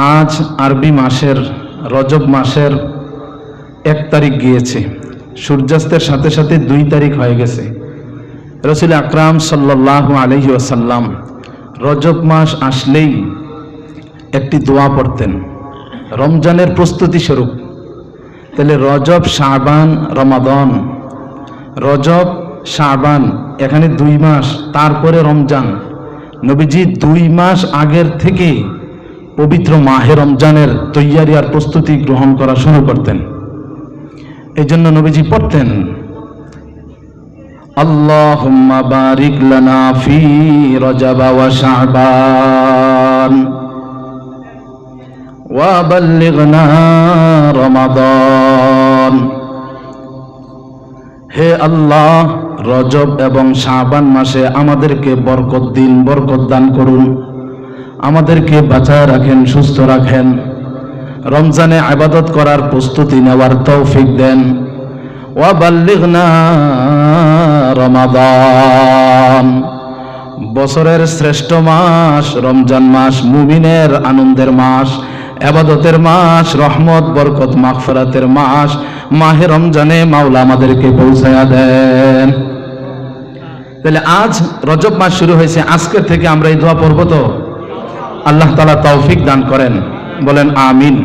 আজ আরবি মাসের রজব মাসের 1 তারিখ গিয়েছে, সূর্যাস্তের সাথে সাথে 2 তারিখ হয়ে গেছে। রাসূল আকরাম সাল্লাল্লাহু আলাইহি ওয়াসাল্লাম রজব মাস আসলেই একটি দোয়া পড়তেন রমজানের প্রস্তুতি স্বরূপ। তাহলে রজব, শাবান, রমাদান, রজব, শাবান, এখানে 2 মাস, তারপরে রমজান। নবীজি 2 মাস আগের থেকে পবিত্র মাহে রমজানের তৈয়ারি আর প্রস্তুতি গ্রহণ করা শুরু করতেন। এই জন্য নবীজি পড়তেন, আল্লাহুম্মা বারিক লানা ফি রজব ওয়া শাবান ওয়া বাল্লিগনা রমাদান। হে আল্লাহ, রজব এবং শাবান মাসে আমাদেরকে বরকত দিন, বরকত দান করুন, আমাদেরকে বাঁচায় রাখেন, সুস্থ রাখেন, রমজানে ইবাদত করার প্রস্তুতি নেওয়ার তৌফিক দেন। ওয়া বাল্লিগনা রমাদান, বছরের শ্রেষ্ঠ মাস রমজান মাস, মুমিনের আনন্দের মাস, ইবাদতের মাস, রহমত, বরকত, মাগফিরাতের মাস, মাহে রমজানে মাওলা আমাদেরকে পৌঁছায়া দেন। তাহলে আজ রজব মাস শুরু হয়েছে, আজকে থেকে আমরা এই দোয়া পড়ব তো? আল্লাহ তাআলা তৌফিক দান করেন, বলেন আমিন।